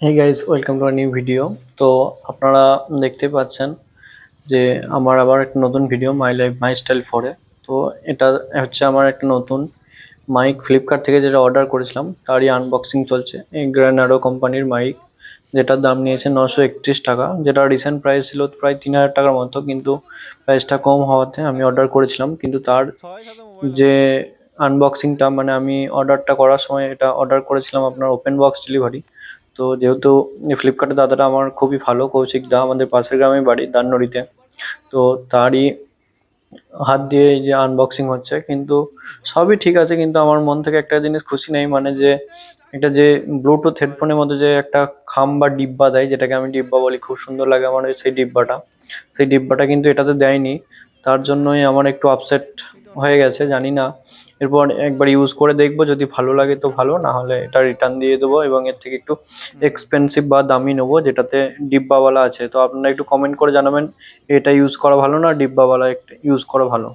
Hey guys, welcome to a new video. তো আপনারা দেখতে পাচ্ছেন যে আমার আবার একটা নতুন video my life my style ফোরে। তো এটা হচ্ছে আমার একটা নতুন মাইক ফ্লিপকার্ট থেকে যেটা অর্ডার করেছিলাম তারই আনবক্সিং চলছে। এই গ্র্যানাডো কোম্পানির মাইক, যেটার দাম নিয়েছে 931 টাকা, যেটা রিসেন্ট প্রাইস ছিল প্রায় 3000 টাকার মতো, কিন্তু প্রাইসটা কম হওয়াতে আমি অর্ডার করেছিলাম। কিন্তু তার যে আনবক্সিংটা মানে আমি অর্ডারটা করার সময় এটা অর্ডার করেছিলাম আপনার ওপেন বক্স ডেলিভারি। তো যেহেতু ফ্লিপকার্টের দাদাটা আমার খুবই ভালো, কৌশিক দা, আমাদের পাশের গ্রামে বাড়ি দান্নড়িতে। তো তারই হাত দিয়ে এই যে আনবক্সিং হচ্ছে, কিন্তু সবই ঠিক আছে, কিন্তু আমার মন থেকে একটা জিনিস খুশি নেই, মানে যে এটা যে ব্লুটুথ হেডফোনের মধ্যে যে একটা খাম বা ডিব্বা দেয়, যেটাকে আমি ডিব্বা বলি, খুব সুন্দর লাগে আমার সেই ডিব্বাটা কিন্তু এটাতে দেয়নি। তার জন্যই আমার একটু আপসেট হয়ে গেছে, জানি না। এরপর একবার ইউজ করে দেখবো, যদি ভালো লাগে তো ভালো, না হলে এটা রিটার্ন দিয়ে দেবো এবং এর থেকে একটু এক্সপেন্সিভ বা দামি নেবো যেটাতে ডিব্বাওয়ালা আছে। তো আপনারা একটু কমেন্ট করে জানাবেন, এটা ইউজ করা ভালো না ডিব্বাওয়ালা ইউজ করা ভালো।